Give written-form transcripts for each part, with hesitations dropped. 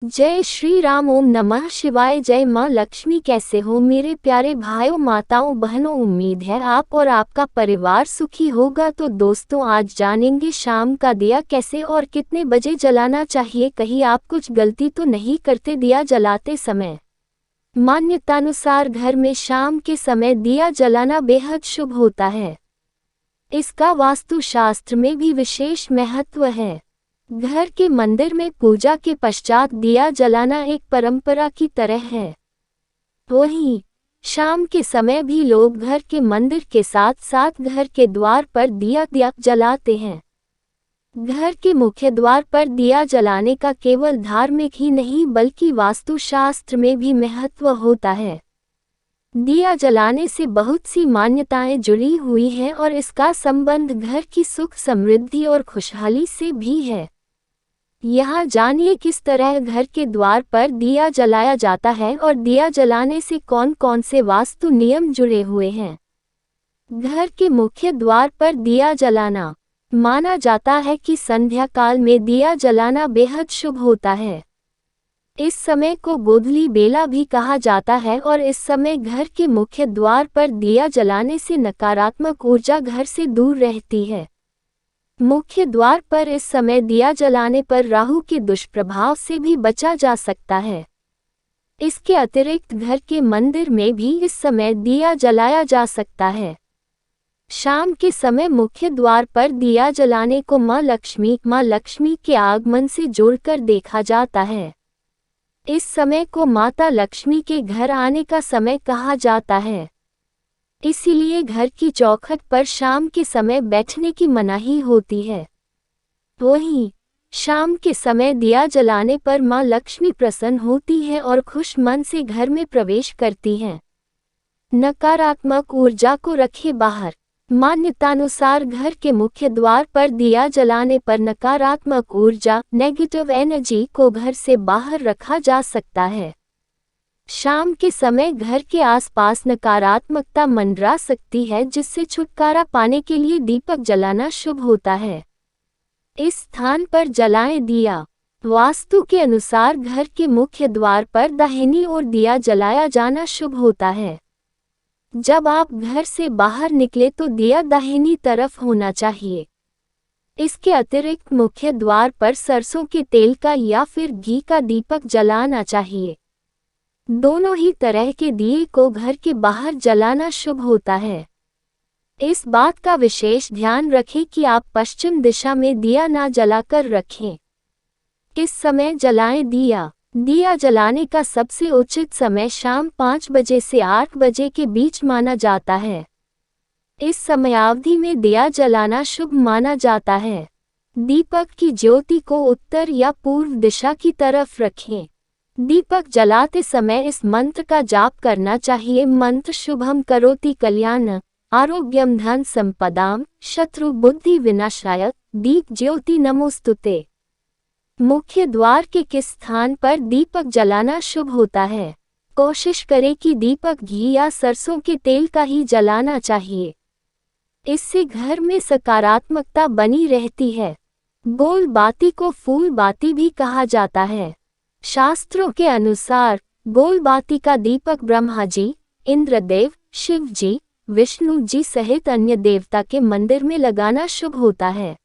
जय श्री राम। ओम नमः शिवाय। जय माँ लक्ष्मी। कैसे हो मेरे प्यारे भाइयों माताओं बहनों, उम्मीद है आप और आपका परिवार सुखी होगा। तो दोस्तों आज जानेंगे शाम का दिया कैसे और कितने बजे जलाना चाहिए। कहीं आप कुछ गलती तो नहीं करते दिया जलाते समय। मान्यतानुसार घर में शाम के समय दिया जलाना बेहद शुभ होता है। इसका वास्तुशास्त्र में भी विशेष महत्व है। घर के मंदिर में पूजा के पश्चात दिया जलाना एक परंपरा की तरह है। वहीं शाम के समय भी लोग घर के मंदिर के साथ साथ घर के द्वार पर दिया जलाते हैं। घर के मुख्य द्वार पर दिया जलाने का केवल धार्मिक ही नहीं बल्कि वास्तुशास्त्र में भी महत्व होता है। दिया जलाने से बहुत सी मान्यताएं जुड़ी हुई हैं और इसका संबंध घर की सुख समृद्धि और खुशहाली से भी है। यहाँ जानिए किस तरह घर के द्वार पर दिया जलाया जाता है और दिया जलाने से कौन कौन से वास्तु नियम जुड़े हुए हैं। घर के मुख्य द्वार पर दिया जलाना। माना जाता है कि संध्या काल में दिया जलाना बेहद शुभ होता है। इस समय को गोधूली बेला भी कहा जाता है और इस समय घर के मुख्य द्वार पर दिया जलाने से नकारात्मक ऊर्जा घर से दूर रहती है। मुख्य द्वार पर इस समय दिया जलाने पर राहु के दुष्प्रभाव से भी बचा जा सकता है। इसके अतिरिक्त घर के मंदिर में भी इस समय दिया जलाया जा सकता है। शाम के समय मुख्य द्वार पर दिया जलाने को माँ लक्ष्मी के आगमन से जोड़कर देखा जाता है। इस समय को माता लक्ष्मी के घर आने का समय कहा जाता है। इसीलिए घर की चौखट पर शाम के समय बैठने की मनाही होती है। वहीं शाम के समय दिया जलाने पर माँ लक्ष्मी प्रसन्न होती है और खुश मन से घर में प्रवेश करती हैं। नकारात्मक ऊर्जा को रखे बाहर। मान्यतानुसार घर के मुख्य द्वार पर दिया जलाने पर नकारात्मक ऊर्जा नेगेटिव एनर्जी को घर से बाहर रखा जा सकता है। शाम के समय घर के आसपास नकारात्मकता मंडरा सकती है जिससे छुटकारा पाने के लिए दीपक जलाना शुभ होता है। इस स्थान पर जलाएं दिया। वास्तु के अनुसार घर के मुख्य द्वार पर दाहिनी ओर दिया जलाया जाना शुभ होता है। जब आप घर से बाहर निकले तो दिया दाहिनी तरफ होना चाहिए। इसके अतिरिक्त मुख्य द्वार पर सरसों के तेल का या फिर घी का दीपक जलाना चाहिए। दोनों ही तरह के दिए को घर के बाहर जलाना शुभ होता है। इस बात का विशेष ध्यान रखें कि आप पश्चिम दिशा में दिया ना जलाकर रखें। किस समय जलाएं दिया? दिया जलाने का सबसे उचित समय शाम 5 बजे से 8 बजे के बीच माना जाता है। इस समयावधि में दिया जलाना शुभ माना जाता है। दीपक की ज्योति को उत्तर या पूर्व दिशा की तरफ रखें। दीपक जलाते समय इस मंत्र का जाप करना चाहिए। मंत्र शुभम करोति कल्याण आरोग्यम धन संपदाम शत्रु बुद्धि विनाशाय दीप ज्योति नमोस्तुते। मुख्य द्वार के किस स्थान पर दीपक जलाना शुभ होता है? कोशिश करें कि दीपक घी या सरसों के तेल का ही जलाना चाहिए। इससे घर में सकारात्मकता बनी रहती है। गोल बाती को फूल बाती भी कहा जाता है। शास्त्रों के अनुसार गोल बाती का दीपक ब्रह्मा जी, इंद्रदेव, शिव जी, विष्णु जी सहित अन्य देवता के मंदिर में लगाना शुभ होता है।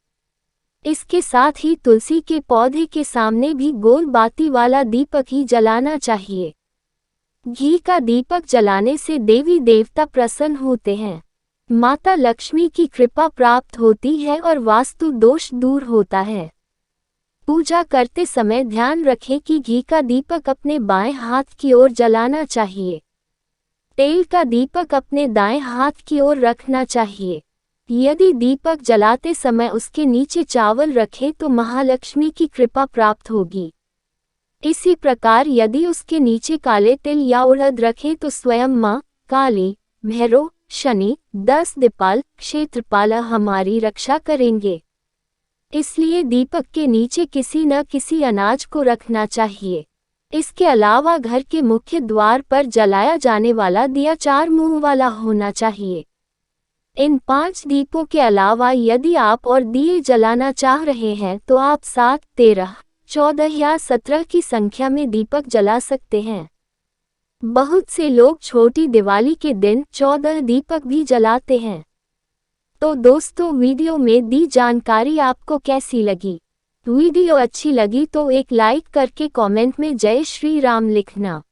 इसके साथ ही तुलसी के पौधे के सामने भी गोल बाती वाला दीपक ही जलाना चाहिए। घी का दीपक जलाने से देवी देवता प्रसन्न होते हैं। माता लक्ष्मी की कृपा प्राप्त होती है और वास्तु दोष दूर होता है। पूजा करते समय ध्यान रखें कि घी का दीपक अपने बाएं हाथ की ओर जलाना चाहिए। तेल का दीपक अपने दाएं हाथ की ओर रखना चाहिए। यदि दीपक जलाते समय उसके नीचे चावल रखें तो महालक्ष्मी की कृपा प्राप्त होगी। इसी प्रकार यदि उसके नीचे काले तिल या उड़द रखें तो स्वयं मां काली, भैरव, शनि, 10 दिक्पाल, क्षेत्रपाल हमारी रक्षा करेंगे। इसलिए दीपक के नीचे किसी न किसी अनाज को रखना चाहिए। इसके अलावा घर के मुख्य द्वार पर जलाया जाने वाला दिया 4 मुंह वाला होना चाहिए। इन 5 दीपों के अलावा यदि आप और दिए जलाना चाह रहे हैं तो आप 7, 13, 14 या 17 की संख्या में दीपक जला सकते हैं। बहुत से लोग छोटी दिवाली के दिन 14 दीपक भी जलाते हैं। तो दोस्तों, वीडियो में दी जानकारी आपको कैसी लगी? वीडियो अच्छी लगी तो एक लाइक करके कमेंट में जय श्री राम लिखना।